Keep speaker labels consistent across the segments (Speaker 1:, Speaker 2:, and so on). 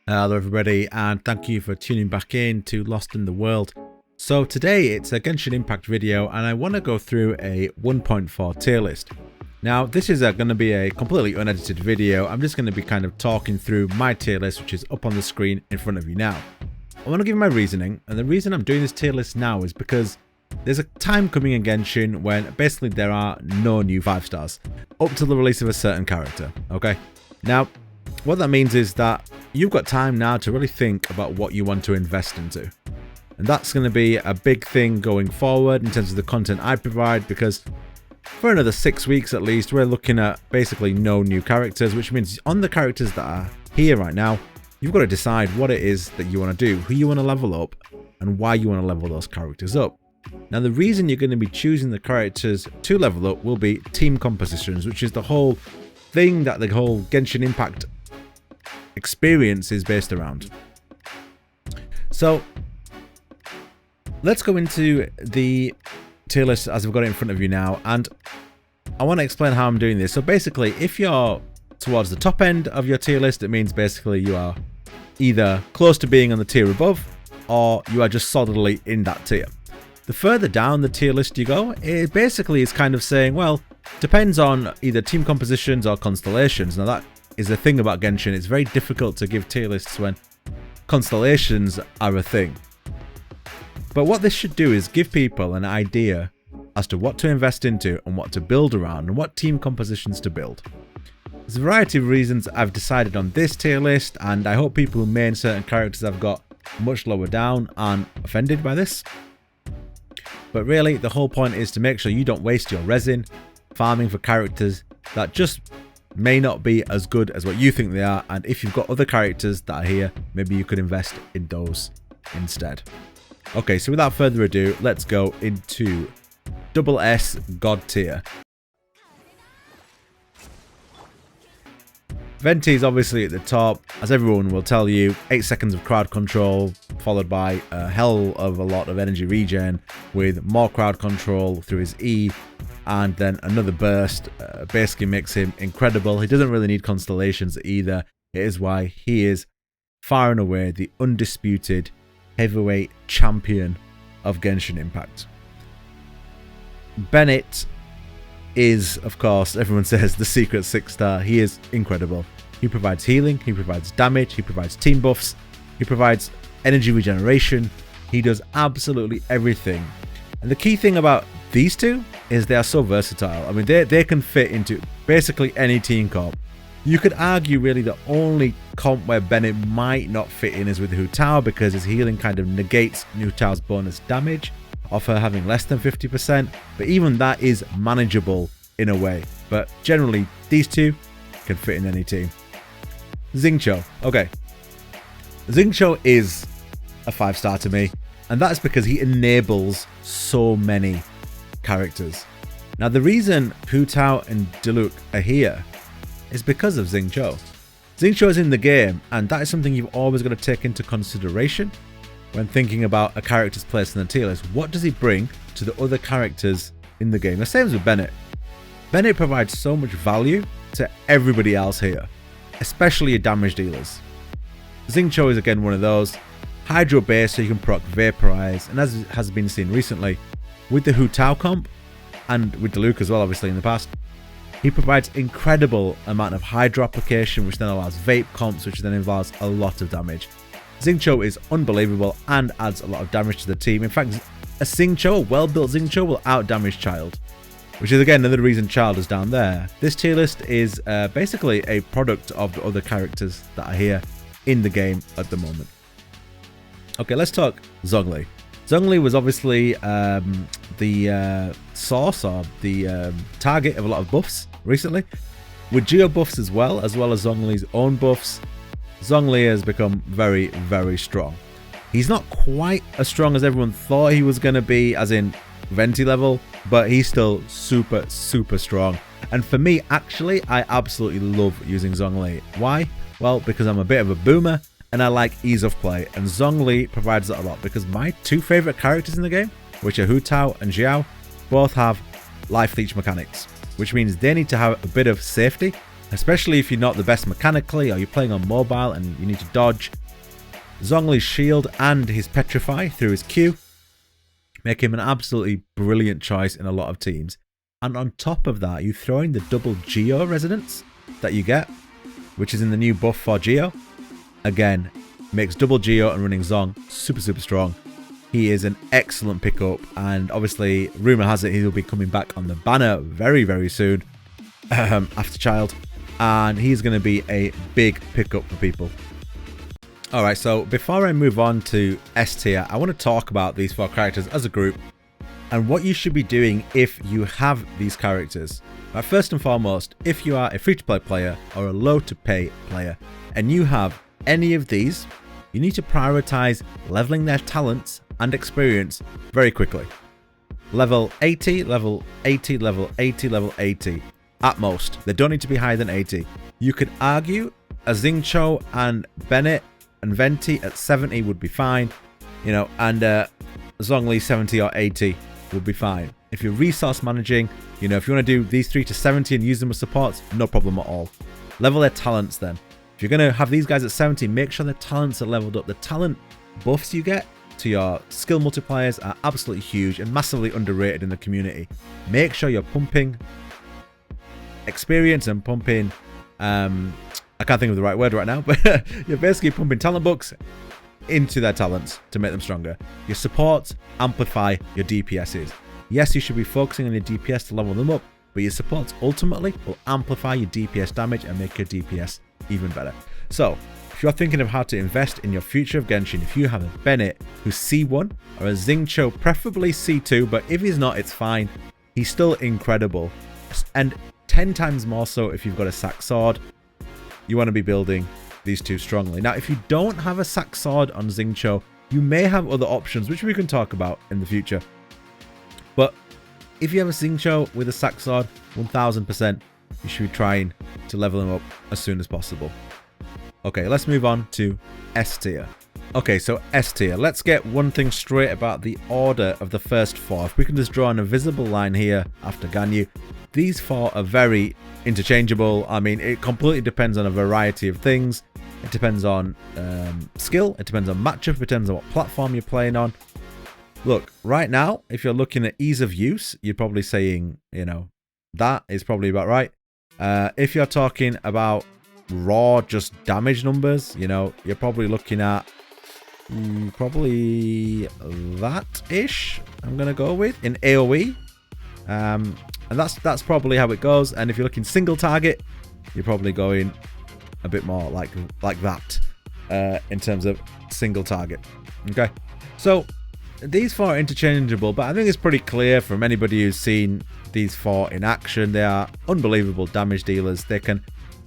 Speaker 1: Hello everybody, and thank you for tuning back in to Lost in the World. So today it's a Genshin Impact video, and I want to go through a 1.4 tier list. Now this is going to be a completely unedited video. I'm just going to be kind of talking through my tier list, which is up on the screen in front of you now. I want to give my reasoning, and the reason I'm doing this tier list now is because there's a time coming in Genshin when basically there are no new 5 stars up to the release of a certain character, okay? Now, what that means is that you've got time now to really think about what you want to invest into. And that's going to be a big thing going forward in terms of the content I provide, because for another 6 weeks at least, we're looking at basically no new characters, which means on the characters that are here right now, you've got to decide what it is that you want to do, who you want to level up, and why you want to level those characters up. Now, the reason you're going to be choosing the characters to level up will be team compositions, which is the whole thing that the whole Genshin Impact experience is based around. So let's go into the tier list as I've got it in front of you now, and I want to explain how I'm doing this. So basically, if you're towards the top end of your tier list, it means basically you are either close to being on the tier above, or you are just solidly in that tier. The further down the tier list you go, it basically is kind of saying, well, depends on either team compositions or constellations. Now that is the thing about Genshin. It's very difficult to give tier lists when constellations are a thing. But what this should do is give people an idea as to what to invest into and what to build around and what team compositions to build. There's a variety of reasons I've decided on this tier list, and I hope people who main certain characters I've got much lower down aren't offended by this. But really, the whole point is to make sure you don't waste your resin farming for characters that just may not be as good as what you think they are, and if you've got other characters that are here, maybe you could invest in those instead. Okay, so without further ado, let's go into SS God tier. Venti is obviously at the top, as everyone will tell you. 8 seconds of crowd control, followed by a hell of a lot of energy regen, with more crowd control through his E, and then another burst. Basically makes him incredible. He doesn't really need constellations either. It is why he is far and away the undisputed heavyweight champion of Genshin Impact. Bennett is, of course, everyone says, the secret 6-star. He is incredible. He provides healing, he provides damage, he provides team buffs, he provides energy regeneration. He does absolutely everything. And the key thing about these two is they are so versatile. I mean, they can fit into basically any team comp. You could argue really the only comp where Bennett might not fit in is with Hu Tao, because his healing kind of negates Hu Tao's bonus damage of her having less than 50%, but even that is manageable in a way. But generally, these two can fit in any team. Xingqiu. Okay. Xingqiu is a 5-star to me, and that's because he enables so many characters. Now, the reason Hu Tao and Diluc are here is because of Xingqiu. Xingqiu is in the game, and that is something you've always got to take into consideration when thinking about a character's place in the tier list. What does he bring to the other characters in the game? The same as with Bennett. Bennett provides so much value to everybody else here, especially your damage dealers. Xingqiu is again one of those. Hydro base, so you can proc Vaporize, and as has been seen recently with the Hu Tao comp, and with Diluc as well obviously in the past, he provides incredible amount of Hydro application, which then allows Vape comps, which then involves a lot of damage. Xingqiu is unbelievable and adds a lot of damage to the team. In fact, a Xingqiu, a well-built Xingqiu, will out-damage Child, which is again another reason Child is down there. This tier list is basically a product of the other characters that are here in the game at the moment. Okay, let's talk Zhongli. Zhongli was obviously the source or the target of a lot of buffs recently, with geo buffs as well as Zhongli's own buffs. Zhongli has become very, very strong. He's not quite as strong as everyone thought he was going to be, as in Venti level, but he's still super, super strong. And for me, actually, I absolutely love using Zhongli. Why? Well, because I'm a bit of a boomer and I like ease of play, and Zhongli provides that a lot, because my 2 favorite characters in the game, which are Hu Tao and Xiao, both have life leech mechanics, which means they need to have a bit of safety especially if you're not the best mechanically or you're playing on mobile and you need to dodge. Zhongli's shield and his petrify through his Q make him an absolutely brilliant choice in a lot of teams. And on top of that, you throw in the double Geo resonance that you get, which is in the new buff for Geo. Again, makes double Geo and running Zhong super strong. He is an excellent pickup, and obviously rumor has it he'll be coming back on the banner very soon after Child, and he's going to be a big pickup for people. Alright, so before I move on to S tier, I want to talk about these 4 characters as a group and what you should be doing if you have these characters. But first and foremost, if you are a free-to-play player or a low-to-pay player and you have any of these, you need to prioritize leveling their talents and experience very quickly. Level 80, level 80, level 80, level 80 at most. They don't need to be higher than 80. You could argue a Xingqiu and Bennett and Venti at 70 would be fine, you know, and Zhongli 70 or 80 would be fine. If you're resource managing, you know, if you want to do these 3 to 70 and use them as supports, no problem at all. Level their talents then. If you're going to have these guys at 70, make sure their talents are leveled up. The talent buffs you get to your skill multipliers are absolutely huge and massively underrated in the community. Make sure you're pumping experience and pumping I can't think of the right word right now, but you're basically pumping talent books into their talents to make them stronger. Your supports amplify your DPSs. Yes, you should be focusing on your DPS to level them up, but your supports ultimately will amplify your DPS damage and make your DPS even better. So, if you're thinking of how to invest in your future of Genshin, if you have a Bennett who's C1 or a Xingqiu, preferably C2, but if he's not, it's fine. He's still incredible. And 10 times more so if you've got a Sac Sword. You want to be building these 2 strongly. Now, if you don't have a Sac Sword on Xingqiu, you may have other options, which we can talk about in the future. But if you have a Xingqiu with a Sac Sword, 1000%, you should be trying to level him up as soon as possible. Okay, let's move on to S tier. Okay, so S tier. Let's get one thing straight about the order of the first 4. If we can just draw an invisible line here after Ganyu. These 4 are very interchangeable. I mean, it completely depends on a variety of things. It depends on skill. It depends on matchup. It depends on what platform you're playing on. Look, right now, if you're looking at ease of use, you're probably saying, you know, that is probably about right. If you're talking about raw just damage numbers, you know, you're probably looking at probably that-ish, I'm going to go with, in AoE. And that's probably how it goes. And if you're looking single target, you're probably going a bit more like that in terms of single target. Okay, so these 4 are interchangeable, but I think it's pretty clear from anybody who's seen these 4 in action. They are unbelievable damage dealers. They can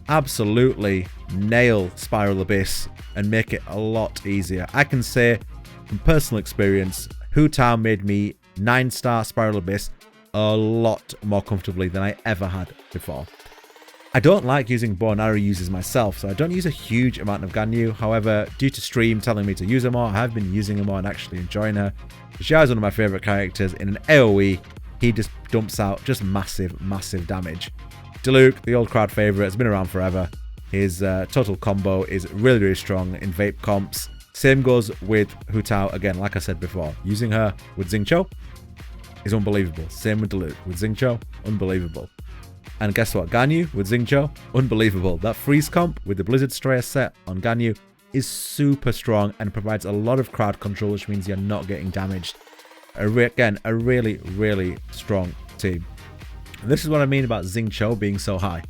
Speaker 1: absolutely nail Spiral Abyss and make it a lot easier. I can say from personal experience, Hu Tao made me 9-star Spiral Abyss a lot more comfortably than I ever had before. I don't like using bow and arrow users myself, so I don't use a huge amount of Ganyu. However, due to stream telling me to use her more, I have been using her more and actually enjoying her. Xiao is one of my favourite characters. In an AoE, he just dumps out just massive damage. Diluc, the old crowd favourite, has been around forever. His total combo is really strong in vape comps. Same goes with Hu Tao. Again, like I said before, using her with Xingqiu is unbelievable. Same with Diluc. With Xingqiu, unbelievable. And guess what? Ganyu with Xingqiu, unbelievable. That freeze comp with the Blizzard Strayer set on Ganyu is super strong and provides a lot of crowd control, which means you're not getting damaged. Again, a really strong team. And this is what I mean about Xingqiu being so high.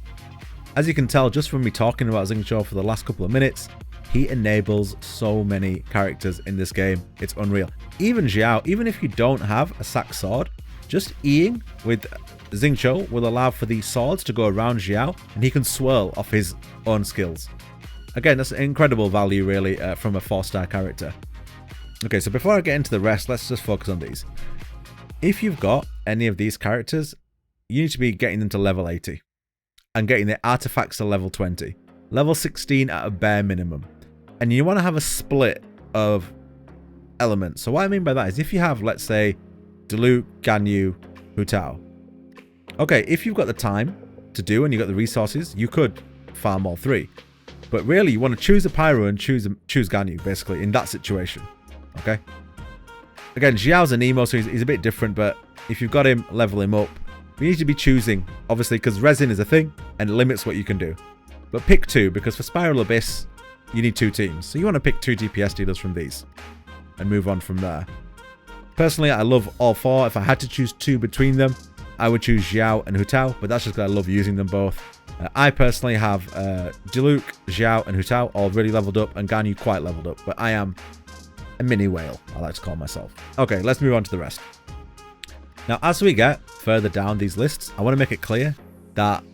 Speaker 1: As you can tell just from me talking about Xingqiu for the last couple of minutes, he enables so many characters in this game. It's unreal. Even Xiao, even if you don't have a Sac Sword, just Eing with Xingqiu will allow for the swords to go around Xiao, and he can swirl off his own skills. Again, that's incredible value really from a 4-star character. Okay, so before I get into the rest, let's just focus on these. If you've got any of these characters, you need to be getting them to level 80 and getting the artifacts to level 20. Level 16 at a bare minimum. And you want to have a split of elements. So what I mean by that is if you have, let's say, Diluc, Ganyu, Hu Tao. Okay, if you've got the time to do and you got the resources, you could farm all three. But really, you want to choose a Pyro and choose Ganyu, basically, in that situation. Okay? Again, Xiao's an Emo, so he's a bit different, but if you've got him, level him up. You need to be choosing, obviously, because resin is a thing, and it limits what you can do. But pick two, because for Spiral Abyss, you need two teams. So you want to pick two DPS dealers from these, and move on from there. Personally, I love all four. If I had to choose two between them, I would choose Xiao and Hu Tao, but that's just because I love using them both. I personally have Diluc, Xiao, and Hu Tao all really leveled up, and Ganyu quite leveled up, but I am a mini whale, I like to call myself. Okay, let's move on to the rest. Now, as we get further down these lists, I want to make it clear that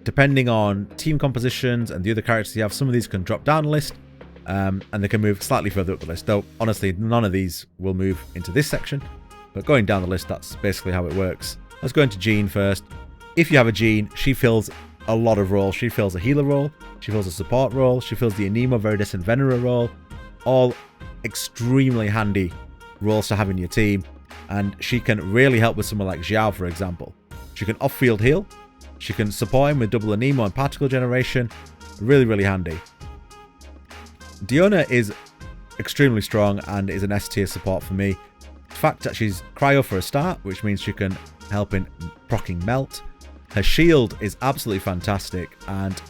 Speaker 1: depending on team compositions and the other characters you have, some of these can drop down a list, and they can move slightly further up the list, though honestly, none of these will move into this section, but going down the list, that's basically how it works. Let's go into Jean first. If you have a Jean, she fills a lot of roles. She fills a healer role, she fills a support role, she fills the Anemo Viridescent Venera role, all extremely handy roles to have in your team, and she can really help with someone like Xiao, for example. She can off-field heal, she can support him with double Anemo and particle generation, really, really handy. Diona is extremely strong and is an S tier support for me. The fact that she's cryo for a start, which means she can help in proccing melt. Her shield is absolutely fantastic and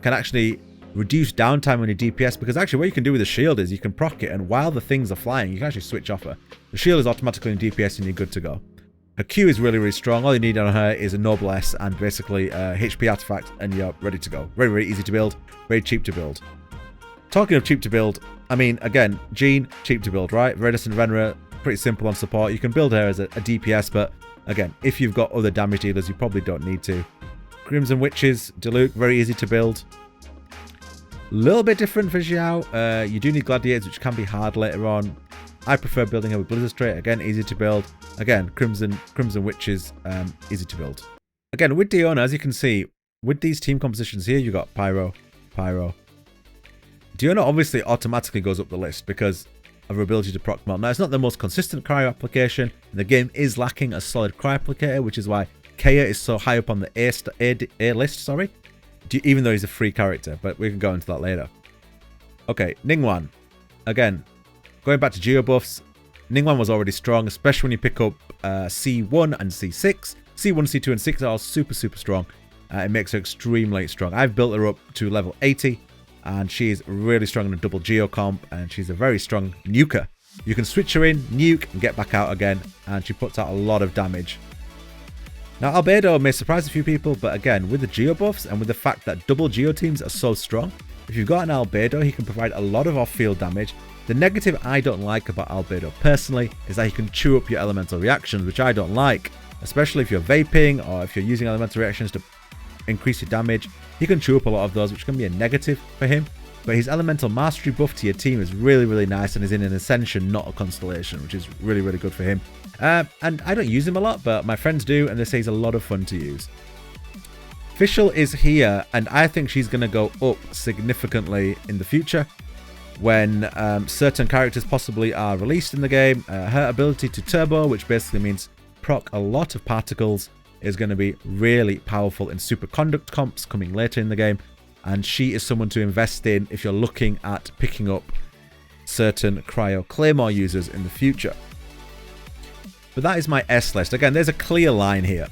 Speaker 1: can actually reduce downtime on your DPS, because actually what you can do with the shield is you can proc it, and while the things are flying, you can actually switch off her. The shield is automatically in DPS and you're good to go. Her Q is really, really strong. All you need on her is a Noble S and basically a HP artifact, and you're ready to go. Very, very easy to build, very cheap to build. Talking of cheap to build, I mean, again, Jean, cheap to build, right? Viridescent Venera, pretty simple on support. You can build her as a DPS, but again, if you've got other damage dealers, you probably don't need to. Crimson Witches, Diluc, very easy to build. Little bit different for Xiao. You do need Gladiators, which can be hard later on. I prefer building her with Blizzard Strait. Again, easy to build. Again, Crimson Witches, easy to build. Again, with Diona, as you can see, with these team compositions here, you got Pyro, Pyro. Diona obviously automatically goes up the list because of her ability to proc melt. Now, it's not the most consistent cryo application. The game is lacking a solid cryo applicator, which is why Kea is so high up on the A list, sorry. Even though he's a free character, but we can go into that later. Okay, Ningguang. Again, going back to geo buffs, Ningguang was already strong, especially when you pick up C1 and C6. C1, C2, and 6 are all super, super strong. It makes her extremely strong. I've built her up to level 80, and she is really strong in a double geo comp, and she's a very strong nuker. You can switch her in, nuke, and get back out again, and she puts out a lot of damage. Now, Albedo may surprise a few people, but again, with the geo buffs and with the fact that double geo teams are so strong, if you've got an Albedo, he can provide a lot of off-field damage. The negative I don't like about Albedo personally is that he can chew up your elemental reactions, which I don't like, especially if you're vaping or if you're using elemental reactions to increase your damage. He can chew up a lot of those, which can be a negative for him. But his elemental mastery buff to your team is really, really nice and is in an Ascension, not a Constellation, which is really, really good for him. And I don't use him a lot, but my friends do, and they say he's a lot of fun to use. Fischl is here, and I think she's going to go up significantly in the future when certain characters possibly are released in the game. Her ability to turbo, which basically means proc a lot of particles, is going to be really powerful in superconduct comps coming later in the game, and she is someone to invest in if you're looking at picking up certain Cryo Claymore users in the future. But that is my S list. Again, there's a clear line here.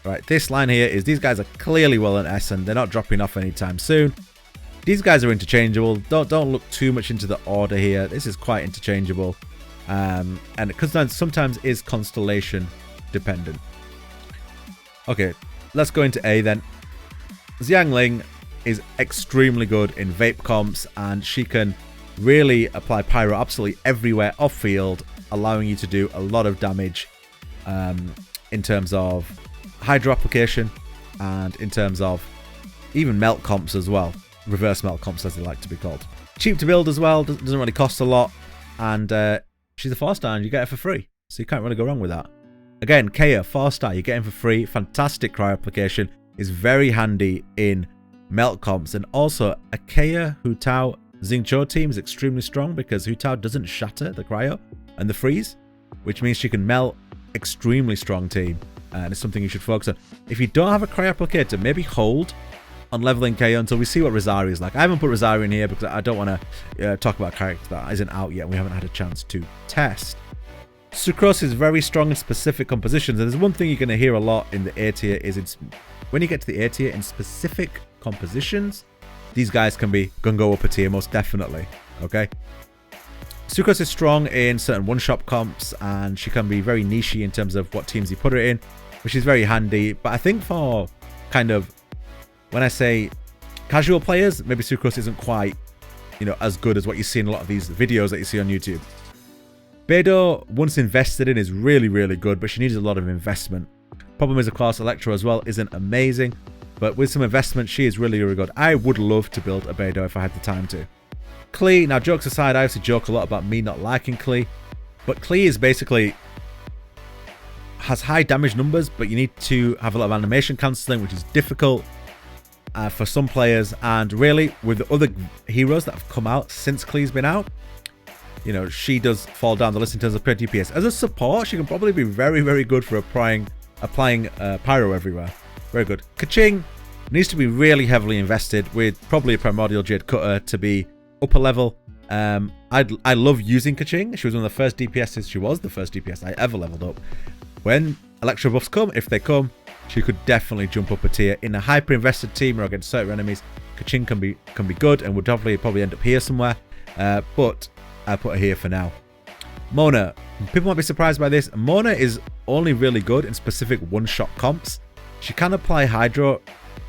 Speaker 1: Right, this line here is these guys are clearly well in S and they're not dropping off anytime soon. These guys are interchangeable. Don't look too much into the order here. This is quite interchangeable. And because sometimes is constellation dependent. Okay, let's go into A then. Xiangling is extremely good in vape comps, and she can really apply pyro absolutely everywhere off field, allowing you to do a lot of damage in terms of hydro application and in terms of even melt comps as well. Reverse melt comps, as they like to be called. Cheap to build as well, doesn't really cost a lot, and she's a 4-star and you get her for free, so you can't really go wrong with that. Again, Kea, 4-star, you get him for free. Fantastic cryo application, is very handy in melt comps, and also a Kea Hu Tao Xingqiu team is extremely strong because Hu Tao doesn't shatter the cryo and the freeze, which means she can melt. Extremely strong team. and it's something you should focus on. If you don't have a cryoapplicator, maybe hold on leveling KO until we see what Rosaria is like. I haven't put Rosaria in here because I don't want to talk about a character that isn't out yet and we haven't had a chance to test. Sucrose is very strong in specific compositions, and there's one thing you're going to hear a lot in the A tier is when you get to the A tier in specific compositions, these guys can go up a tier most definitely. Okay, Sucrose is strong in certain one-shot comps, and she can be very niche in terms of what teams you put her in, which is very handy. But I think for kind of, when I say casual players, maybe Sucrose isn't quite, as good as what you see in a lot of these videos that you see on YouTube. Beidou, once invested in, is really, really good, but she needs a lot of investment. Problem is, of course, Electro as well isn't amazing, but with some investment, she is really, really good. I would love to build a Beidou if I had the time to. Klee, now jokes aside, I used to joke a lot about me not liking Klee, but Klee is basically has high damage numbers, but you need to have a lot of animation cancelling, which is difficult for some players. And really, with the other heroes that have come out since Klee's been out, she does fall down the list in terms of pure DPS. As a support, she can probably be very, very good for applying Pyro everywhere. Very good. Keqing needs to be really heavily invested with probably a Primordial Jade Cutter to be upper level. I love using Keqing. She was one of the first DPSs. She was the first DPS I ever leveled up. When Electro buffs come, if they come, she could definitely jump up a tier. In a hyper-invested team or against certain enemies, Keqing can be good and would probably end up here somewhere. But I put her here for now. Mona. People might be surprised by this. Mona is only really good in specific one-shot comps. She can apply Hydro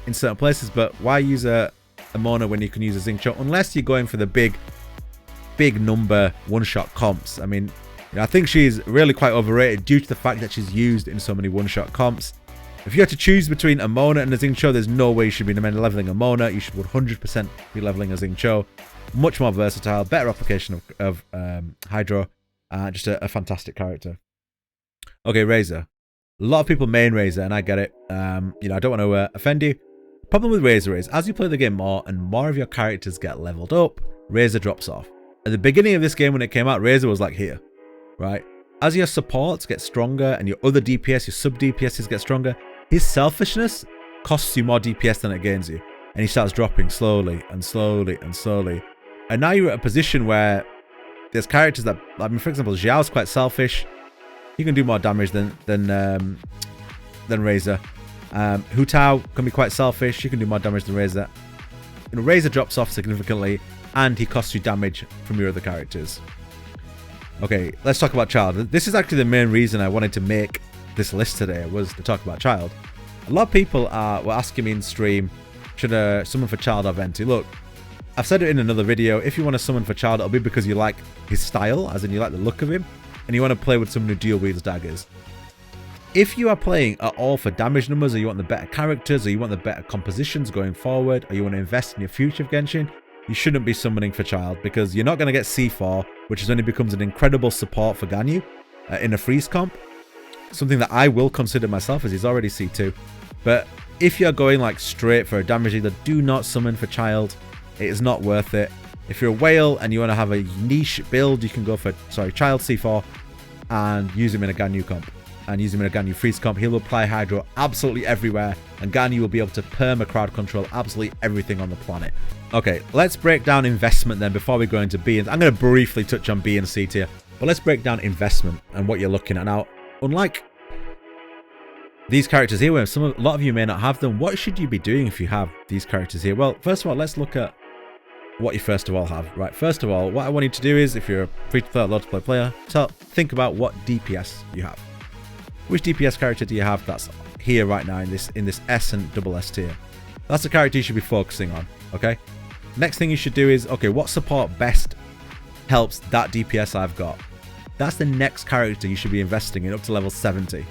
Speaker 1: in certain places, but why use a Mona when you can use a Xingqiu? Unless you're going for the big number one-shot comps. I mean, I think she's really quite overrated due to the fact that she's used in so many one-shot comps. If you had to choose between a Mona and a Xingqiu, there's no way you should be leveling a Mona. You should 100% be leveling a Xingqiu. Much more versatile, better application of Hydro, just a fantastic character. Okay, Razor. A lot of people main Razor, and I get it. I don't want to offend you. Problem with Razor is, as you play the game more and more of your characters get leveled up, Razor drops off. At the beginning of this game when it came out, Razor was like here, right? As your supports get stronger and your other DPS, your sub DPSs get stronger, his selfishness costs you more DPS than it gains you. And he starts dropping slowly and slowly and slowly. And now you're at a position where there's characters that, for example, Xiao's quite selfish. He can do more damage than Razor. Hu Tao can be quite selfish. He can do more damage than Razor. Razor drops off significantly, and he costs you damage from your other characters. Okay, let's talk about Child. This is actually the main reason I wanted to make this list today, was to talk about Child. A lot of people were asking me in stream, should I summon for Child or Venti? Look, I've said it in another video, if you want to summon for Child, it'll be because you like his style, as in you like the look of him, and you want to play with someone who dual wields daggers. If you are playing at all for damage numbers, or you want the better characters, or you want the better compositions going forward, or you want to invest in your future of Genshin, you shouldn't be summoning for Child, because you're not going to get C4, which only becomes an incredible support for Ganyu in a freeze comp. Something that I will consider myself, as he's already C2. But if you're going like straight for a damage dealer, do not summon for Child. It is not worth it. If you're a whale and you want to have a niche build, you can go for Child C4 and use him in a Ganyu comp. And use him in a Ganyu freeze comp. He'll apply Hydro absolutely everywhere, and Ganyu will be able to perma crowd control absolutely everything on the planet. Okay, let's break down investment then before we go into B. I'm going to briefly touch on B and C tier, but let's break down investment and what you're looking at. Now, unlike these characters here, where a lot of you may not have them, what should you be doing if you have these characters here? Well, first of all, let's look at what you first of all have. Right, first of all, what I want you to do is, if you're a free-to-play or low-to-play player, think about what DPS you have. Which DPS character do you have that's here right now in this S and double S tier? That's the character you should be focusing on, okay? Next thing you should do is, okay, what support best helps that DPS I've got? That's the next character you should be investing in up to level 70,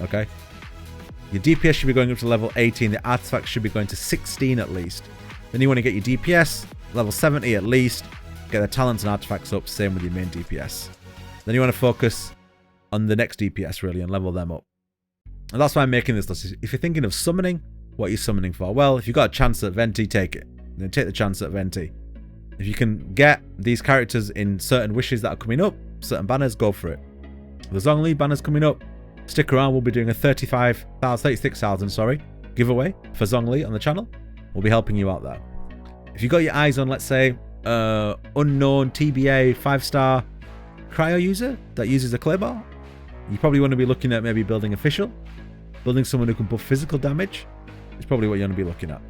Speaker 1: okay? Your DPS should be going up to level 18. The artifacts should be going to 16 at least. Then you want to get your DPS level 70 at least. Get the talents and artifacts up. Same with your main DPS. Then you want to focus on the next DPS really and level them up. And that's why I'm making this list. If you're thinking of summoning, what are you summoning for? Well, if you've got a chance at Venti, take it. Then take the chance at Venti. If you can get these characters in certain wishes that are coming up, certain banners, go for it. The Zhongli banner's coming up. Stick around, we'll be doing a 36,000 giveaway for Zhongli on the channel. We'll be helping you out there. If you got your eyes on, let's say, unknown TBA 5-star cryo user that uses a claymore, you probably want to be looking at maybe building official. Building someone who can buff physical damage is probably what you want to be looking at.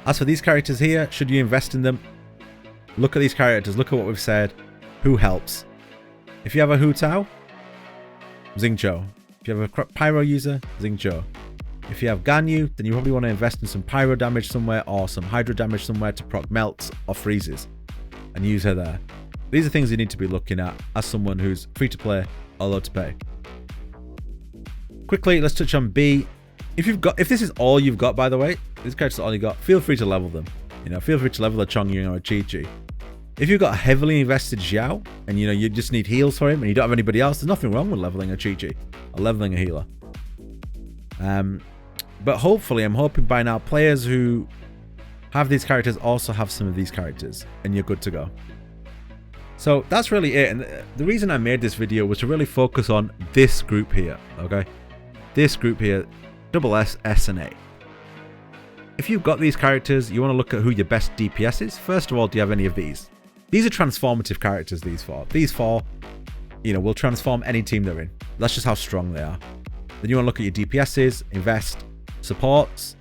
Speaker 1: As for these characters here, should you invest in them? Look at these characters, look at what we've said. Who helps? If you have a Hu Tao, Xingqiu. If you have a Pyro user, Xingqiu. If you have Ganyu, then you probably want to invest in some Pyro damage somewhere or some Hydro damage somewhere to proc melts or freezes and use her there. These are things you need to be looking at as someone who's free to play or low to pay. Quickly, let's touch on B. If this is all you've got, by the way, these characters are all you got, feel free to level them. Feel free to level a Chongyun or a Chi-Chi. If you've got a heavily invested Xiao and you just need heals for him and you don't have anybody else, there's nothing wrong with leveling a Chi-Chi or leveling a healer. But hopefully, I'm hoping by now players who have these characters also have some of these characters and you're good to go. So that's really it. And the reason I made this video was to really focus on this group here, okay? This group here, SS, S, and A. If you've got these characters, you want to look at who your best DPS is. First of all, do you have any of these? These are transformative characters, these four. These four, will transform any team they're in. That's just how strong they are. Then you want to look at your DPSs, invest, supports.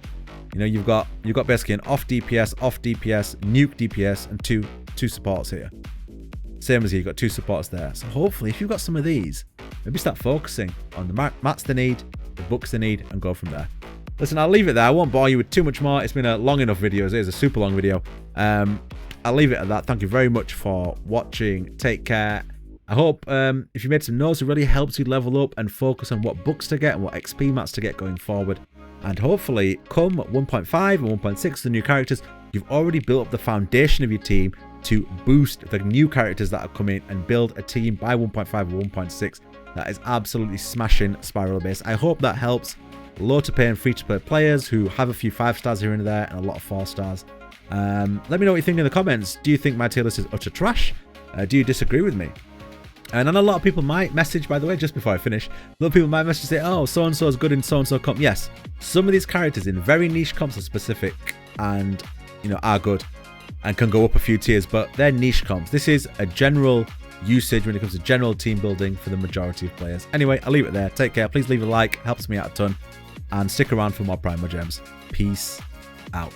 Speaker 1: You've got basically an off DPS, nuke DPS, and two supports here. Same as here, you've got 2 supports there. So hopefully, if you've got some of these, maybe start focusing on the mats they need, the books they need, and go from there. Listen, I'll leave it there. I won't bore you with too much more. It's been a long enough video. It is a super long video. I'll leave it at that. Thank you very much for watching. Take care. I hope if you made some notes, it really helps you level up and focus on what books to get and what XP mats to get going forward. And hopefully, come 1.5 and 1.6, the new characters, you've already built up the foundation of your team to boost the new characters that are coming and build a team by 1.5 or 1.6 that is absolutely smashing Spiral Abyss. I hope that helps low to pay and free to play players who have a few 5-stars here and there and a lot of 4-stars. Let me know what you think in the comments. Do you think my tier list is utter trash? Do you disagree with me? And then a lot of people might message, by the way, just before I finish, a lot of people might message and say, oh, so-and-so is good in so-and-so comp. Yes, some of these characters in very niche comps are specific and, are good and can go up a few tiers, but they're niche comps. This is a general usage when it comes to general team building for the majority of players. Anyway, I'll leave it there. Take care. Please leave a like. Helps me out a ton. And stick around for more Primogems. Peace out.